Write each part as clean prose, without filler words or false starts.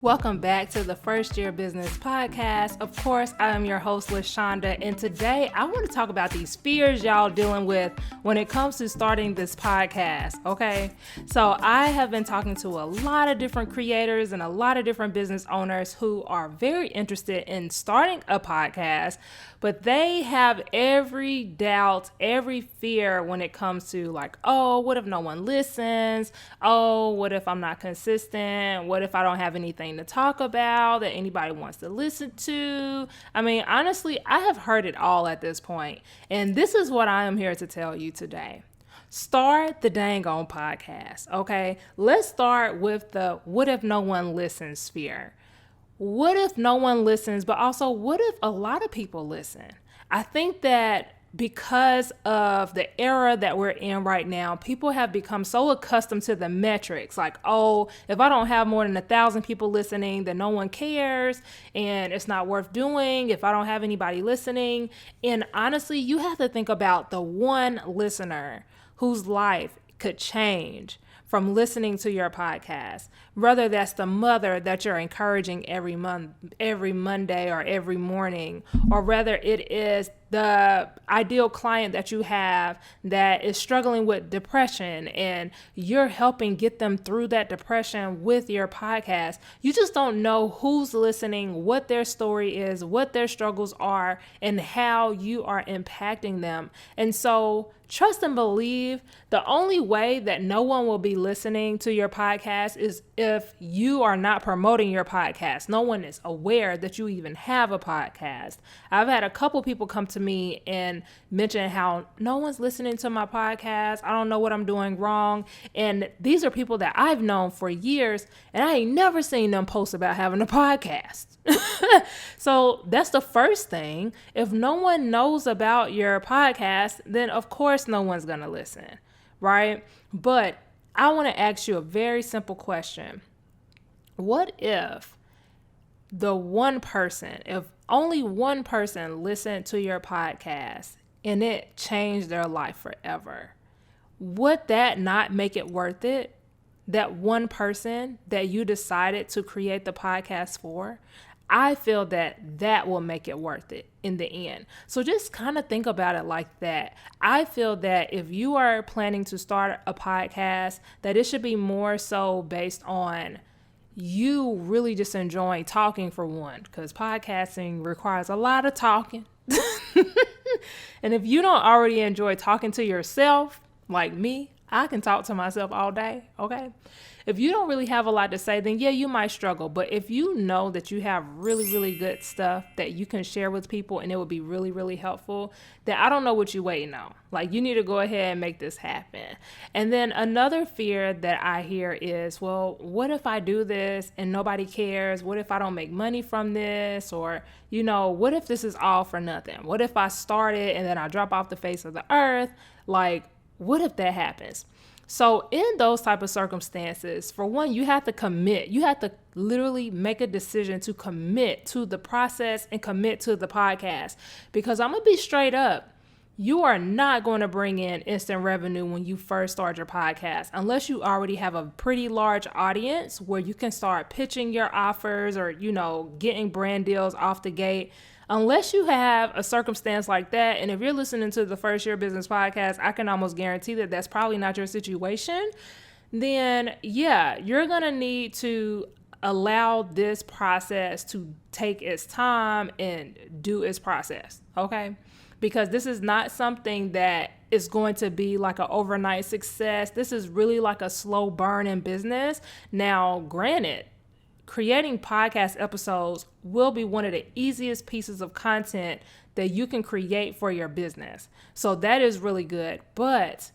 Welcome back to the First Year Business Podcast. Of course, I am your host, Lashawnda, and today I want to talk about these fears y'all dealing with when it comes to starting this podcast, okay? So I have been talking to a lot of different creators and a lot of different business owners who are very interested in starting a podcast, but they have every doubt, every fear when it comes to like, oh, what if no one listens? Oh, what if I'm not consistent? What if I don't have anything to talk about that anybody wants to listen to? I mean, honestly, I have heard it all at this point. And this is what I am here to tell you today. Start the dang on podcast, okay? Let's start with the what if no one listens fear. What if no one listens, but also what if a lot of people listen? I think that because of the era that we're in right now, people have become so accustomed to the metrics. Like, oh, if I don't have more than 1,000 people listening, then no one cares and it's not worth doing if I don't have anybody listening. And honestly, you have to think about the one listener whose life could change from listening to your podcast, whether that's the mother that you're encouraging every Monday or every morning, or whether it is the ideal client that you have that is struggling with depression and you're helping get them through that depression with your podcast. You just don't know who's listening, what their story is, what their struggles are, and how you are impacting them. And so trust and believe the only way that no one will be listening to your podcast is if you are not promoting your podcast. No one is aware that you even have a podcast. I've had a couple people come to me and mention how no one's listening to my podcast. I don't know what I'm doing wrong. And these are people that I've known for years and I ain't never seen them post about having a podcast. So that's the first thing. If no one knows about your podcast, then of course no one's going to listen, right? But I want to ask you a very simple question. What if if only one person listened to your podcast and it changed their life forever? Would that not make it worth it? That one person that you decided to create the podcast for? I feel that will make it worth it in the end. So just kind of think about it like that. I feel that if you are planning to start a podcast, that it should be more so based on you really just enjoying talking, for one, because podcasting requires a lot of talking. And if you don't already enjoy talking to yourself, like me, I can talk to myself all day, okay? If you don't really have a lot to say, then yeah, you might struggle. But if you know that you have really, really good stuff that you can share with people and it would be really, really helpful, then I don't know what you're waiting on. Like, you need to go ahead and make this happen. And then another fear that I hear is, well, what if I do this and nobody cares? What if I don't make money from this? Or, what if this is all for nothing? What if I start it and then I drop off the face of the earth? Like, what if that happens? So in those type of circumstances, for one, you have to commit. You have to literally make a decision to commit to the process and commit to the podcast. Because I'm going to be straight up. You are not going to bring in instant revenue when you first start your podcast, unless you already have a pretty large audience where you can start pitching your offers or, getting brand deals off the gate. Unless you have a circumstance like that, and if you're listening to the First Year Business Podcast, I can almost guarantee that that's probably not your situation, then yeah, you're going to need to allow this process to take its time and do its process, okay? Because this is not something that is going to be like an overnight success. This is really like a slow burn in business. Now, granted, creating podcast episodes will be one of the easiest pieces of content that you can create for your business. So that is really good. But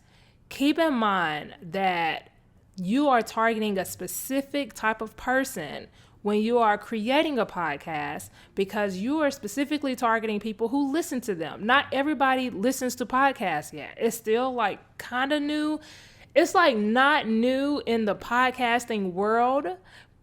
keep in mind that you are targeting a specific type of person when you are creating a podcast, because you are specifically targeting people who listen to them. Not everybody listens to podcasts yet. It's still like kind of new. It's like not new in the podcasting world,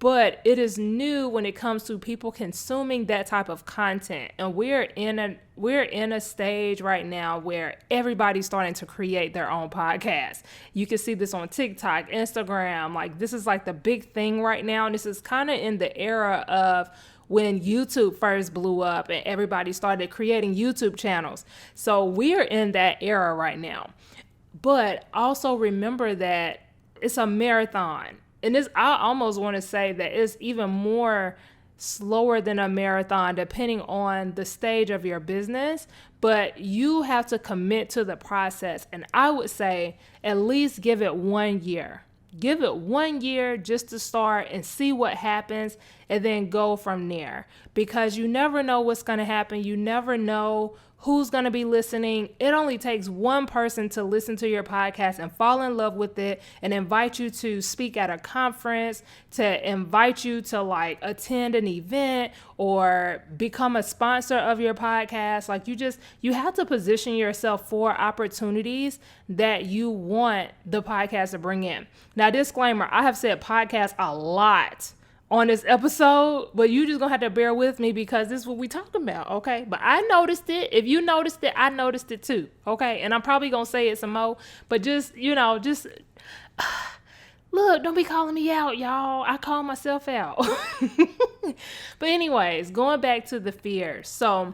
But it is new when it comes to people consuming that type of content. And we're in a stage right now where everybody's starting to create their own podcast. You can see this on TikTok, Instagram. Like, this is like the big thing right now. And this is kind of in the era of when YouTube first blew up and everybody started creating YouTube channels. So we're in that era right now. But also remember that it's a marathon. And I almost want to say that it's even more slower than a marathon, depending on the stage of your business. But you have to commit to the process. And I would say at least give it 1 year. Give it 1 year just to start and see what happens, and then go from there. Because you never know what's going to happen. You never know who's going to be listening. It only takes one person to listen to your podcast and fall in love with it and invite you to speak at a conference, to invite you to like attend an event or become a sponsor of your podcast. Like, you have to position yourself for opportunities that you want the podcast to bring in. Now, disclaimer, I have said podcast a lot on this episode, but you just gonna have to bear with me because this is what we talking about, okay? But I noticed it. If you noticed it, I noticed it too, okay? And I'm probably gonna say it some more, but just look, don't be calling me out, y'all. I call myself out. But anyways, going back to the fears. So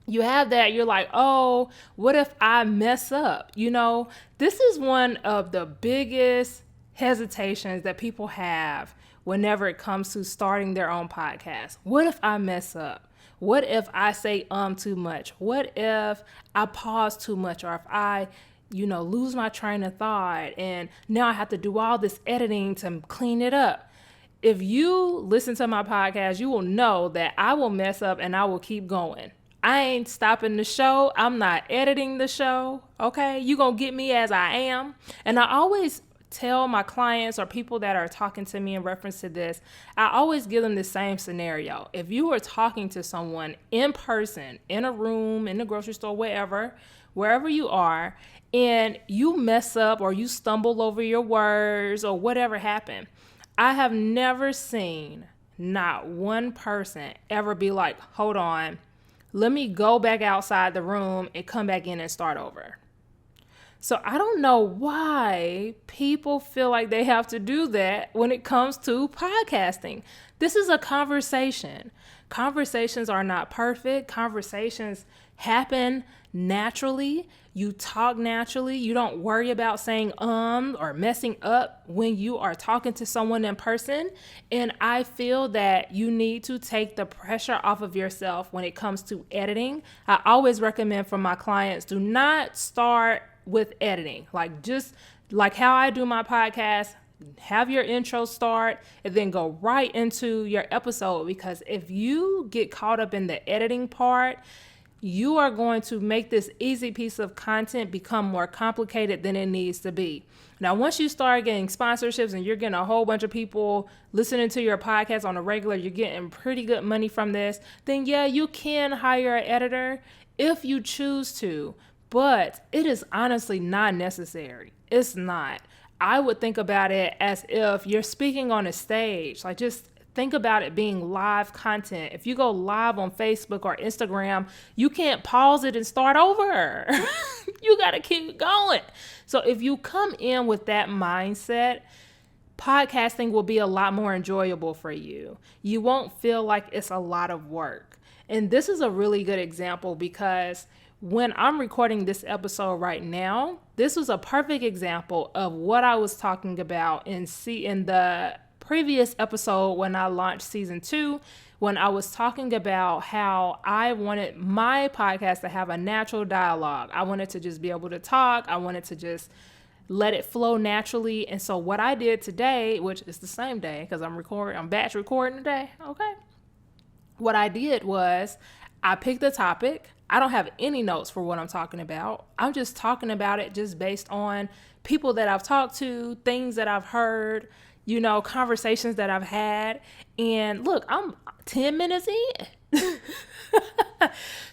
you have that, you're like, oh, what if I mess up? This is one of the biggest hesitations that people have whenever it comes to starting their own podcast. What if I mess up? What if I say too much? What if I pause too much? Or if I, lose my train of thought and now I have to do all this editing to clean it up? If you listen to my podcast, you will know that I will mess up and I will keep going. I ain't stopping the show. I'm not editing the show. Okay. You gonna get me as I am. And I always tell my clients or people that are talking to me in reference to this, I always give them the same scenario. If you are talking to someone in person, in a room, in the grocery store, wherever you are, and you mess up or you stumble over your words or whatever happened, I have never seen not one person ever be like, hold on, let me go back outside the room and come back in and start over. So I don't know why people feel like they have to do that when it comes to podcasting. This is a conversation. Conversations are not perfect. Conversations happen naturally. You talk naturally. You don't worry about saying or messing up when you are talking to someone in person. And I feel that you need to take the pressure off of yourself when it comes to editing. I always recommend for my clients, do not start with editing. Just like how I do my podcast, have your intro start and then go right into your episode, because if you get caught up in the editing part, you are going to make this easy piece of content become more complicated than it needs to be. Now, once you start getting sponsorships and you're getting a whole bunch of people listening to your podcast on a regular, you're getting pretty good money from this, then yeah, you can hire an editor if you choose to. But it is honestly not necessary. It's not. I would think about it as if you're speaking on a stage. Like, just think about it being live content. If you go live on Facebook or Instagram, you can't pause it and start over. You got to keep going. So if you come in with that mindset, podcasting will be a lot more enjoyable for you. You won't feel like it's a lot of work. And this is a really good example because when I'm recording this episode right now, this was a perfect example of what I was talking about in the previous episode when I launched season 2, when I was talking about how I wanted my podcast to have a natural dialogue. I wanted to just be able to talk. I wanted to just let it flow naturally. And so what I did today, which is the same day because I'm batch recording today, okay? What I did was I picked a topic. I don't have any notes for what I'm talking about. I'm just talking about it just based on people that I've talked to, things that I've heard, conversations that I've had. And look, I'm 10 minutes in.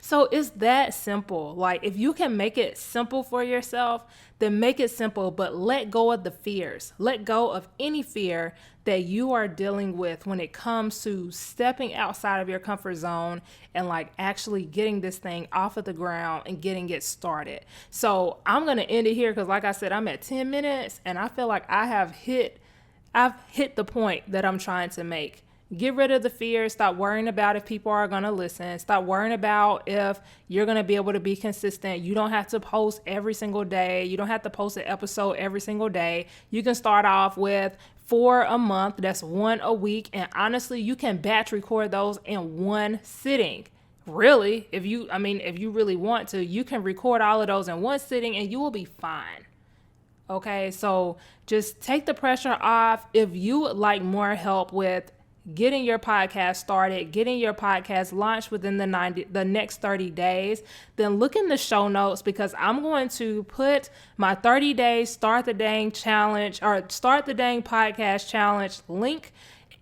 So it's that simple. Like, if you can make it simple for yourself, then make it simple, but let go of the fears. Let go of any fear that you are dealing with when it comes to stepping outside of your comfort zone and like actually getting this thing off of the ground and getting it started. So I'm going to end it here because, like I said, I'm at 10 minutes and I feel like I've hit the point that I'm trying to make. Get rid of the fear. Stop worrying about if people are going to listen. Stop worrying about if you're going to be able to be consistent. You don't have to post every single day. You don't have to post an episode every single day. You can start off with 4 a month. That's 1 a week. And honestly, you can batch record those in one sitting. Really, if you really want to, you can record all of those in one sitting and you will be fine. Okay, so just take the pressure off. If you would like more help with getting your podcast started, getting your podcast launched within the next 30 days, then look in the show notes because I'm going to put my 30 days Start the Dang challenge or Start the Dang podcast challenge link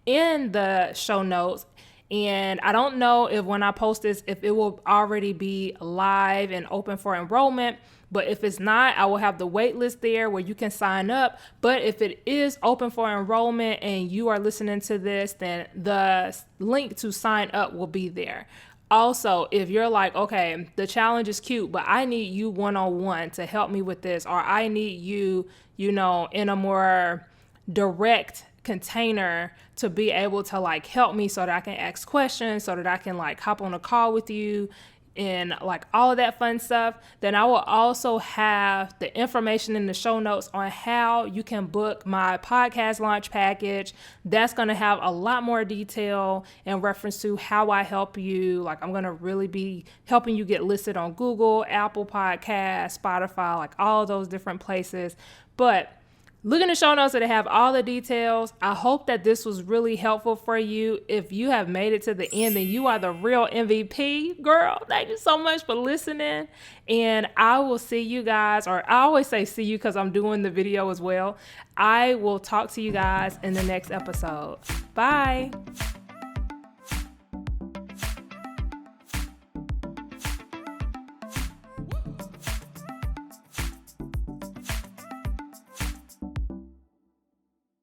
in the show notes. And I don't know if when I post this, if it will already be live and open for enrollment. But if it's not, I will have the wait list there where you can sign up. But if it is open for enrollment and you are listening to this, then the link to sign up will be there. Also, if you're like, okay, the challenge is cute, but I need you one-on-one to help me with this, or I need you, in a more direct container to be able to like help me so that I can ask questions, so that I can like hop on a call with you and like all of that fun stuff, then I will also have the information in the show notes on how you can book my podcast launch package. That's going to have a lot more detail in reference to how I help you. Like, I'm going to really be helping you get listed on Google, Apple Podcasts, Spotify, like all those different places. But look in the show notes that have all the details. I hope that this was really helpful for you. If you have made it to the end, then you are the real MVP, girl. Thank you so much for listening. And I will see you guys, or I always say see you because I'm doing the video as well. I will talk to you guys in the next episode. Bye.